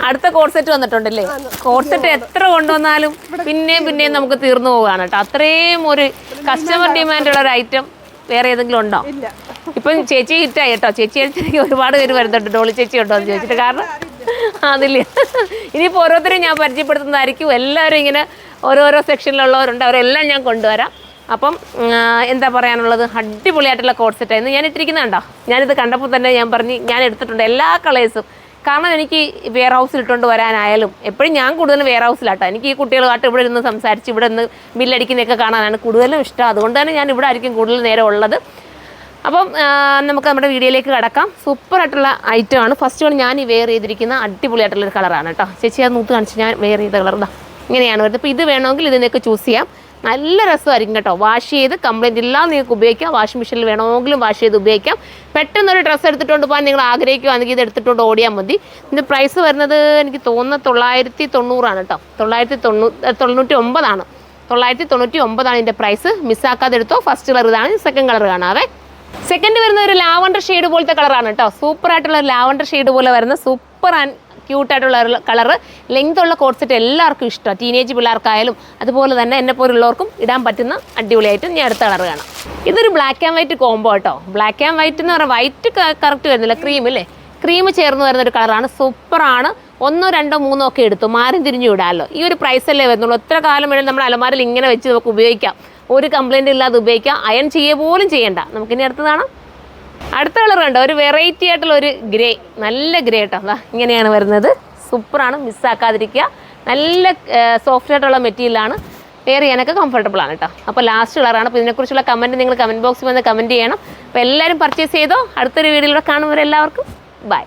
അടുത്ത code set വന്നിട്ടുണ്ടല്ലേ? Code set എത്ര കൊണ്ടുവന്നാലും പിന്നെയും നമുക്ക് തീർന്നു പോവുകയാണ് കേട്ടോ. അത്രയും ഒരു കസ്റ്റമർ ഡിമാൻഡുള്ള ഒരു ഐറ്റം വേറെ ഏതെങ്കിലും ഉണ്ടോ? ഇപ്പം ചേച്ചി ഹിറ്റായി കേട്ടോ. ചേച്ചി അടിച്ചിട്ട് ഒരുപാട് പേര് വരുന്നുണ്ട്. ഡോളി ചേച്ചി ഉണ്ടോ എന്ന് ചോദിച്ചിട്ട്. കാരണം അതില്ല, ഇനിയിപ്പോൾ ഓരോരുത്തരും ഞാൻ പരിചയപ്പെടുത്തുന്നതായിരിക്കും. എല്ലാവരും ഇങ്ങനെ ഓരോരോ സെക്ഷനിലുള്ളവരുണ്ട്, അവരെല്ലാം ഞാൻ കൊണ്ടുവരാം. അപ്പം എന്താ പറയാനുള്ളത്, അടിപൊളിയായിട്ടുള്ള കോഡ് സെറ്റായിരുന്നു ഞാൻ ഇട്ടിരിക്കുന്നത്. കണ്ടോ, ഞാനിത് കണ്ടപ്പോൾ തന്നെ ഞാൻ പറഞ്ഞ് ഞാൻ എടുത്തിട്ടുണ്ട് എല്ലാ കളേഴ്സും. കാരണം എനിക്ക് വെയർ ഹൗസിൽ ഇട്ടുകൊണ്ട് വരാനായാലും എപ്പോഴും ഞാൻ കൂടുതലും വെയർ ഹൗസിലാട്ടോ. എനിക്ക് ഈ കുട്ടികളുമായിട്ട് ഇവിടെ ഇരുന്ന് സംസാരിച്ച് ഇവിടെ നിന്ന് ബില്ലടിക്കുന്നതൊക്കെ കാണാനാണ് കൂടുതലും ഇഷ്ടം. അതുകൊണ്ട് തന്നെ ഞാൻ ഇവിടെ ആയിരിക്കും കൂടുതൽ നേരം ഉള്ളത്. അപ്പം നമുക്ക് നമ്മുടെ വീഡിയോയിലേക്ക് കടക്കാം. സൂപ്പറായിട്ടുള്ള ഐറ്റമാണ്. ഫസ്റ്റ് വൺ ഞാൻ ഈ വെയർ ചെയ്തിരിക്കുന്ന അടിപൊളിയായിട്ടുള്ളൊരു കളറാണ് കേട്ടോ. ചേച്ചി അത് നൂത്ത് കാണിച്ച് ഞാൻ വെയർ ചെയ്ത കളർ ഇതാ ഇങ്ങനെയാണ് വരുന്നത്. അപ്പോൾ ഇത് വേണമെങ്കിൽ ഇതിനൊക്കെ ചൂസ് ചെയ്യാം. നല്ല രസമായിരിക്കും കേട്ടോ. വാഷ് ചെയ്ത് കംപ്ലൈൻറ്റ് ഇല്ലാതെ നിങ്ങൾക്ക് ഉപയോഗിക്കാം. വാഷിംഗ് മെഷീനിൽ വേണമെങ്കിലും വാഷ് ചെയ്ത് ഉപയോഗിക്കാം. പെട്ടെന്നൊരു ഡ്രസ്സ് എടുത്തിട്ടുണ്ട് പോകാൻ നിങ്ങൾ ആഗ്രഹിക്കുകയാണെങ്കിൽ ഇത് എടുത്തിട്ടുണ്ട് ഓടിയാൽ മതി. ഇതിൻ്റെ പ്രൈസ് വരുന്നത് എനിക്ക് തോന്നുന്നത് 990 കേട്ടോ. 999 999 ഇതിൻ്റെ പ്രൈസ്. മിസ്സാക്കാതെ എടുത്തോ. ഫസ്റ്റ് കളർ ഇതാണ്. സെക്കൻഡ് കളർ കാണാവേ. സെക്കൻഡ് വരുന്ന ഒരു ലാവണ്ടർ ഷെയ്ഡ് പോലത്തെ കളറാണ് കേട്ടോ. സൂപ്പറായിട്ടുള്ള ലാവണ്ടർ ഷെയ്ഡ് പോലെ വരുന്ന സൂപ്പർ ആൻഡ് ക്യൂട്ടായിട്ടുള്ള കളറ്. ലെങ്ത് ഉള്ള കോഡ് സെറ്റ് എല്ലാവർക്കും ഇഷ്ടമാണ്. ടീനേജ് പിള്ളേർക്കായാലും അതുപോലെ തന്നെ എന്നെ പോലുള്ളവർക്കും ഇടാൻ പറ്റുന്ന അടിപൊളിയായിട്ട് ഞാൻ അടുത്ത കളർ കാണാം. ഇതൊരു ബ്ലാക്ക് ആൻഡ് വൈറ്റ് കോംബോ കേട്ടോ. ബ്ലാക്ക് ആൻഡ് വൈറ്റ് എന്ന് പറഞ്ഞാൽ വൈറ്റ് കറക്റ്റ് വരുന്നില്ല, ക്രീം അല്ലേ, ക്രീം ചേർന്ന് വരുന്നൊരു കളറാണ്. സൂപ്പറാണ്. 1, 2, 3 ഒക്കെ എടുത്തു മാറി തിരിഞ്ഞു വിടാമല്ലോ. ഈ ഒരു പ്രൈസല്ലേ വരുന്നുള്ളൂ. എത്ര കാലം വേണമെങ്കിലും നമ്മുടെ അലമാരിൽ ഇങ്ങനെ വെച്ച് നമുക്ക് ഉപയോഗിക്കാം. ഒരു കംപ്ലൈൻറ്റ് ഇല്ലാതെ ഉപയോഗിക്കാം. അയൺ ചെയ്യുക പോലും ചെയ്യണ്ട. നമുക്കിനി അടുത്തതാണ്. അടുത്ത കളർ കണ്ടോ, ഒരു വെറൈറ്റി ആയിട്ടുള്ള ഒരു ഗ്രേ, നല്ല ഗ്രേ കേട്ടോ. അതാ ഇങ്ങനെയാണ് വരുന്നത്. സൂപ്പറാണ്, മിസ്സാക്കാതിരിക്കുക. നല്ല സോഫ്റ്റ് ആയിട്ടുള്ള മെറ്റീരിയലാണ്. വെയർ ചെയ്യാനൊക്കെ കംഫർട്ടബിൾ ആണ് കേട്ടോ. അപ്പോൾ ലാസ്റ്റ് കളറാണ്. അപ്പോൾ ഇതിനെക്കുറിച്ചുള്ള കമൻറ്റ് നിങ്ങൾ കമൻറ്റ് ബോക്സിൽ വന്ന് കമൻറ്റ് ചെയ്യണം. അപ്പോൾ എല്ലാവരും പർച്ചേസ് ചെയ്തോ. അടുത്തൊരു വീഡിയോയിലൂടെ കാണുമ്പോൾ എല്ലാവർക്കും ബൈ.